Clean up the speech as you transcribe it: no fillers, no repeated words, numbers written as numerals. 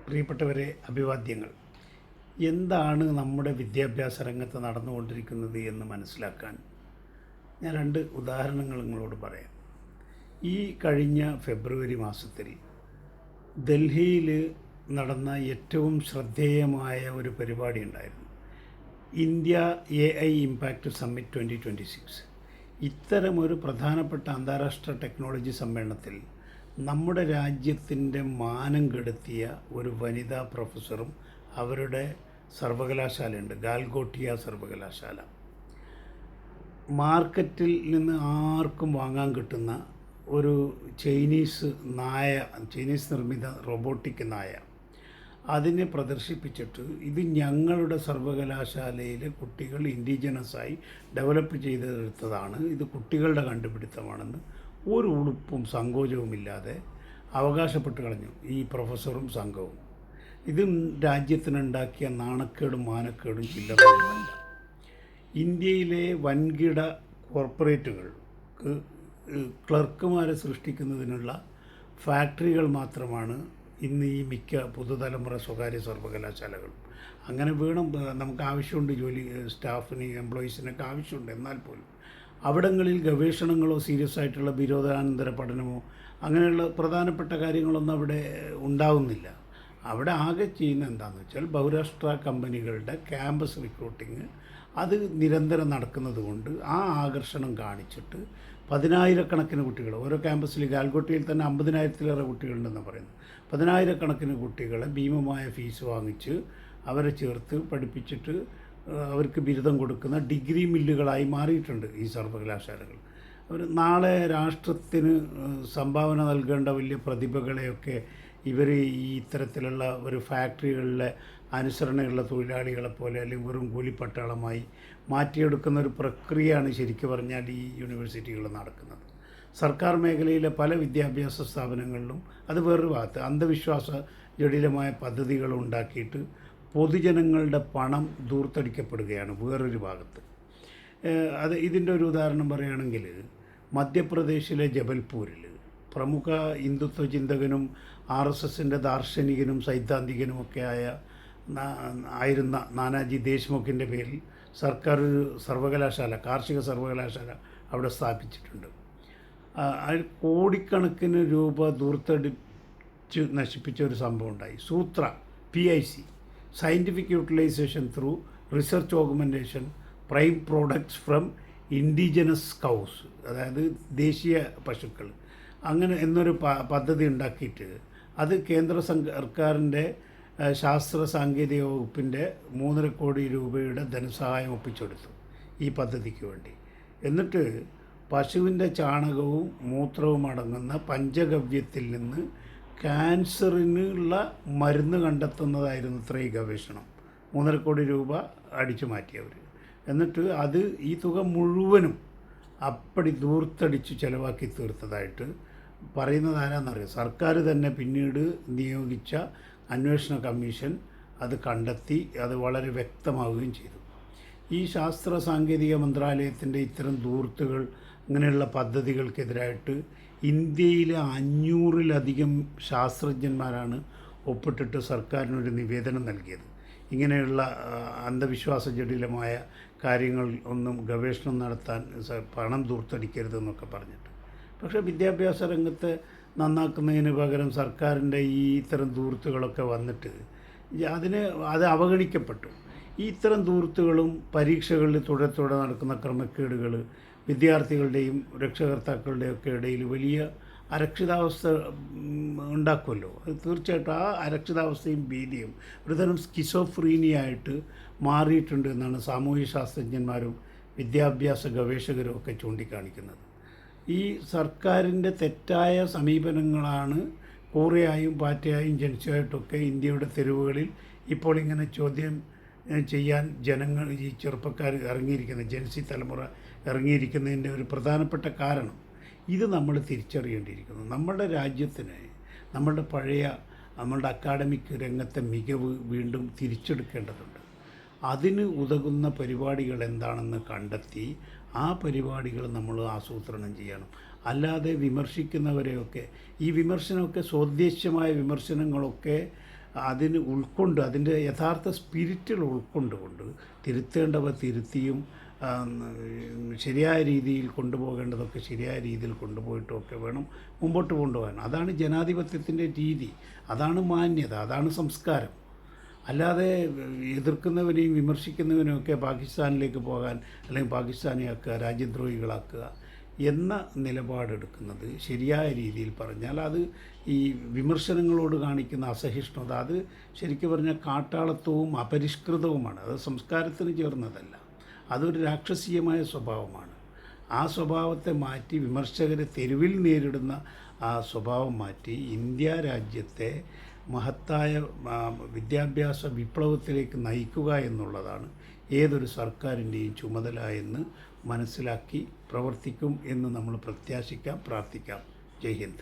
പ്രിയപ്പെട്ടവരെ, അഭിവാദ്യങ്ങൾ. എന്താണ് നമ്മുടെ വിദ്യാഭ്യാസ രംഗത്ത് നടന്നുകൊണ്ടിരിക്കുന്നത് എന്ന് മനസ്സിലാക്കാൻ ഞാൻ രണ്ട് ഉദാഹരണങ്ങൾ നിങ്ങളോട് പറയാം. ഈ കഴിഞ്ഞ ഫെബ്രുവരി മാസത്തിൽ ഡൽഹിയിൽ നടന്ന ഏറ്റവും ശ്രദ്ധേയമായ ഒരു പരിപാടി ഉണ്ടായിരുന്നു. India AI impact summit 2026. ഇത്തരമൊരു പ്രധാനപ്പെട്ട അന്താരാഷ്ട്ര ടെക്നോളജി സമ്മേളനത്തിൽ നമ്മുടെ രാജ്യത്തിൻ്റെ മാനം കെടുത്തിയ ഒരു വനിതാ പ്രൊഫസറും അവരുടെ സർവകലാശാലയുണ്ട്, ഗാൽഗോട്ടിയ സർവകലാശാല. മാർക്കറ്റിൽ നിന്ന് ആർക്കും വാങ്ങാൻ കിട്ടുന്ന ഒരു ചൈനീസ് നിർമ്മിത റോബോട്ടിക് നായ, അതിനെ പ്രദർശിപ്പിച്ചിട്ട് ഇത് ഞങ്ങളുടെ സർവകലാശാലയിലെ കുട്ടികൾ ഇൻഡിജിനസായി ഡെവലപ്പ് ചെയ്തെടുത്തതാണ്, ഇത് കുട്ടികളുടെ കണ്ടുപിടുത്തമാണെന്ന് ഒരു ഉളുപ്പും സങ്കോചവുമില്ലാതെ അവകാശപ്പെട്ട് കളഞ്ഞു ഈ പ്രൊഫസറും സംഘവും. ഇത് രാജ്യത്തിനുണ്ടാക്കിയ നാണക്കേടും മാനക്കേടും ചില്ലറയൊന്നുമല്ല. ഇന്ത്യയിലെ വൻകിട കോർപ്പറേറ്റുകൾക്ക് ക്ലർക്കുമാരെ സൃഷ്ടിക്കുന്നതിനുള്ള ഫാക്ടറികൾ മാത്രമാണ് ഇന്ന് ഈ മിക്ക പുതുതലമുറ സ്വകാര്യ സർവകലാശാലകളും. അങ്ങനെ വേണം, നമുക്ക് ആവശ്യമുണ്ട്, സ്റ്റാഫിന് എംപ്ലോയീസിനൊക്കെ ആവശ്യമുണ്ട്. എന്നാൽ പോലും അവിടങ്ങളിൽ ഗവേഷണങ്ങളോ സീരിയസ് ആയിട്ടുള്ള ബിരുദാനന്തര പഠനമോ അങ്ങനെയുള്ള പ്രധാനപ്പെട്ട കാര്യങ്ങളൊന്നും അവിടെ ഉണ്ടാവുന്നില്ല. അവിടെ ആകെ ചെയ്യുന്ന എന്താണെന്ന് വെച്ചാൽ ബഹുരാഷ്ട്ര കമ്പനികളുടെ ക്യാമ്പസ് റിക്രൂട്ടിങ് അത് നിരന്തരം നടക്കുന്നത് കൊണ്ട് ആ ആകർഷണം കാണിച്ചിട്ട് പതിനായിരക്കണക്കിന് കുട്ടികൾ ഓരോ ക്യാമ്പസിൽ, ഗാൽഗോട്ടിയിൽ തന്നെ 50,000-ലേറെ കുട്ടികളുണ്ടെന്ന് പറയുന്നു. 10,000-കണക്കിന് കുട്ടികളെ ഭീമമായ ഫീസ് വാങ്ങിച്ച് അവരെ ചേർത്ത് പഠിപ്പിച്ചിട്ട് അവർക്ക് ബിരുദം കൊടുക്കുന്ന ഡിഗ്രി മില്ലുകളായി മാറിയിട്ടുണ്ട് ഈ സർവകലാശാലകൾ. അവർ നാളെ രാഷ്ട്രത്തിന് സംഭാവന നൽകേണ്ട വലിയ പ്രതിഭകളെയൊക്കെ ഇവർ ഈ ഇത്തരത്തിലുള്ള ഒരു ഫാക്ടറികളിലെ അനുസരണയുള്ള തൊഴിലാളികളെ പോലെ അല്ലെങ്കിൽ വെറും കൂലിപ്പട്ടാളമായി മാറ്റിയെടുക്കുന്ന ഒരു പ്രക്രിയയാണ് ശരിക്കും പറഞ്ഞാൽ ഈ യൂണിവേഴ്സിറ്റികൾ നടക്കുന്നത്. സർക്കാർ മേഖലയിലെ പല വിദ്യാഭ്യാസ സ്ഥാപനങ്ങളിലും അത് വേറൊരു ഭാഗത്ത് അന്ധവിശ്വാസ ജടിലമായ പദ്ധതികൾ ഉണ്ടാക്കിയിട്ട് പൊതുജനങ്ങളുടെ പണം ദൂർത്തടിക്കപ്പെടുകയാണ് വേറൊരു ഭാഗത്ത്. ഇതിൻ്റെ ഒരു ഉദാഹരണം പറയുകയാണെങ്കിൽ മധ്യപ്രദേശിലെ ജബൽപൂരിൽ പ്രമുഖ ഹിന്ദുത്വ ചിന്തകനും RSSൻ്റെ ദാർശനികനും സൈദ്ധാന്തികനുമൊക്കെ ആയിരുന്ന നാനാജി ദേശ്മുഖിൻ്റെ പേരിൽ സർക്കാർ ഒരു സർവകലാശാല, കാർഷിക സർവകലാശാല അവിടെ സ്ഥാപിച്ചിട്ടുണ്ട്. അതിൽ കോടിക്കണക്കിന് രൂപ ദൂർത്തടിച്ച് നശിപ്പിച്ച ഒരു സംഭവം ഉണ്ടായി. Sutra PIC, scientific utilisation through research augmentation prime products from indigenous cows, അതായത് ദേശീയ പശുക്കൾ, അങ്ങനെ എന്നൊരു പദ്ധതി ഉണ്ടാക്കിയിട്ട് അത് കേന്ദ്ര സർക്കാരിൻ്റെ ശാസ്ത്ര സാങ്കേതിക വകുപ്പിൻ്റെ 3.5 കോടി രൂപയുടെ ധനസഹായം ഒപ്പിച്ചെടുത്തു ഈ പദ്ധതിക്ക് വേണ്ടി. എന്നിട്ട് പശുവിൻ്റെ ചാണകവും മൂത്രവും അടങ്ങുന്ന പഞ്ചഗവ്യത്തിൽ നിന്ന് ക്യാൻസറിനുള്ള മരുന്ന് കണ്ടെത്തുന്നതായിരുന്നു ഈ ഗവേഷണം. 3.5 കോടി രൂപ അടിച്ചു മാറ്റിയവർ. എന്നിട്ട് അത് ഈ തുക മുഴുവനും അപ്പടി ദൂർത്തടിച്ച് ചിലവാക്കി തീർത്തതായിട്ട് പറയുന്നത് ആരാന്നറിയാം? സർക്കാർ തന്നെ പിന്നീട് നിയോഗിച്ച അന്വേഷണ കമ്മീഷൻ അത് കണ്ടെത്തി, അത് വളരെ വ്യക്തമാവുകയും ചെയ്തു. ഈ ശാസ്ത്ര സാങ്കേതിക മന്ത്രാലയത്തിൻ്റെ ഇത്തരം ദൂർത്തുകൾ, അങ്ങനെയുള്ള പദ്ധതികൾക്കെതിരായിട്ട് ഇന്ത്യയിലെ 500-ലധികം ശാസ്ത്രജ്ഞന്മാരാണ് ഒപ്പിട്ടിട്ട് സർക്കാരിനൊരു നിവേദനം നൽകിയത്. ഇങ്ങനെയുള്ള അന്ധവിശ്വാസ ജടിലമായ കാര്യങ്ങൾ ഒന്നും ഗവേഷണം നടത്താൻ പണം ദൂർത്തടിക്കരുതെന്നൊക്കെ പറഞ്ഞിട്ട്. പക്ഷേ വിദ്യാഭ്യാസ രംഗത്തെ നന്നാക്കുന്നതിന് പകരം സർക്കാരിൻ്റെ ഈ ഇത്തരം ദൂർത്തുകളൊക്കെ വന്നിട്ട് അത് അവഗണിക്കപ്പെട്ടു. ഈ ഇത്തരം ദൂർത്തുകളും പരീക്ഷകളിൽ തുടരെ നടക്കുന്ന ക്രമക്കേടുകൾ വിദ്യാർത്ഥികളുടെയും രക്ഷകർത്താക്കളുടെയൊക്കെ ഇടയിൽ വലിയ അരക്ഷിതാവസ്ഥ ഉണ്ടാക്കുമല്ലോ. അത് തീർച്ചയായിട്ടും ആ അരക്ഷിതാവസ്ഥയും ഭീതിയും ഒരുതരം സ്കിസോഫ്രീനിയായിട്ട് മാറിയിട്ടുണ്ട് എന്നാണ് സാമൂഹ്യ ശാസ്ത്രജ്ഞന്മാരും വിദ്യാഭ്യാസ ഗവേഷകരും ഒക്കെ ചൂണ്ടിക്കാണിക്കുന്നത്. ഈ സർക്കാരിൻ്റെ തെറ്റായ സമീപനങ്ങളാണ് കൂറയായും പാറ്റയായും ജനിച്ചതായിട്ടൊക്കെ ഇന്ത്യയുടെ തെരുവുകളിൽ ഇപ്പോൾ ഇങ്ങനെ ചോദ്യം ചെയ്യാൻ ജനങ്ങൾ, ഈ ചെറുപ്പക്കാർ ഇറങ്ങിയിരിക്കുന്നത്, ജൻസി തലമുറ ഇറങ്ങിയിരിക്കുന്നതിൻ്റെ ഒരു പ്രധാനപ്പെട്ട കാരണം ഇത് നമ്മൾ തിരിച്ചറിയേണ്ടിയിരിക്കുന്നു. നമ്മുടെ രാജ്യത്തിന് നമ്മളുടെ അക്കാഡമിക് രംഗത്തെ മികവ് വീണ്ടും തിരിച്ചെടുക്കേണ്ടതുണ്ട്. അതിന് ഉതകുന്ന പരിപാടികൾ എന്താണെന്ന് കണ്ടെത്തി ആ പരിപാടികൾ നമ്മൾ ആസൂത്രണം ചെയ്യണം. അല്ലാതെ വിമർശിക്കുന്നവരെയൊക്കെ, ഈ വിമർശനമൊക്കെ സ്വദ്ദേശ്യമായ വിമർശനങ്ങളൊക്കെ അതിന് ഉൾക്കൊണ്ട് അതിൻ്റെ യഥാർത്ഥ സ്പിരിറ്റിൽ ഉൾക്കൊണ്ടുകൊണ്ട് തിരുത്തേണ്ടവ തിരുത്തിയും ശരിയായ രീതിയിൽ കൊണ്ടുപോകേണ്ടതൊക്കെ ശരിയായ രീതിയിൽ കൊണ്ടുപോയിട്ടുമൊക്കെ വേണം മുമ്പോട്ട് കൊണ്ടുപോകാൻ. അതാണ് ജനാധിപത്യത്തിൻ്റെ രീതി, അതാണ് മാന്യത, അതാണ് സംസ്കാരം. അല്ലാതെ എതിർക്കുന്നവനെയും വിമർശിക്കുന്നവനെയൊക്കെ പാകിസ്ഥാനിലേക്ക് പോകാൻ അല്ലെങ്കിൽ പാകിസ്ഥാനിയാക്കുക, രാജ്യദ്രോഹികളാക്കുക എന്ന നിലപാടെടുക്കുന്നത് ശരിയായ രീതിയിൽ പറഞ്ഞാൽ അത് ഈ വിമർശനങ്ങളോട് കാണിക്കുന്ന അസഹിഷ്ണുത അത് ശരിക്കും പറഞ്ഞാൽ കാട്ടാളത്വവും അപരിഷ്കൃതവുമാണ്. അത് സംസ്കാരത്തിന് ചേർന്നതല്ല, അതൊരു രാക്ഷസീയമായ സ്വഭാവമാണ്. ആ സ്വഭാവത്തെ മാറ്റി വിമർശകരെ തെരുവിൽ നേരിടുന്ന ആ സ്വഭാവം മാറ്റി ഇന്ത്യ രാജ്യത്തെ മഹത്തായ വിദ്യാഭ്യാസ വിപ്ലവത്തിലേക്ക് നയിക്കുക എന്നുള്ളതാണ് ഏതൊരു സർക്കാരിൻ്റെയും ചുമതല എന്ന് മനസ്സിലാക്കി പ്രവർത്തിക്കും എന്ന് നമ്മൾ പ്രത്യാശിക്കാം, പ്രാർത്ഥിക്കാം. ജയ് ഹിന്ദ്.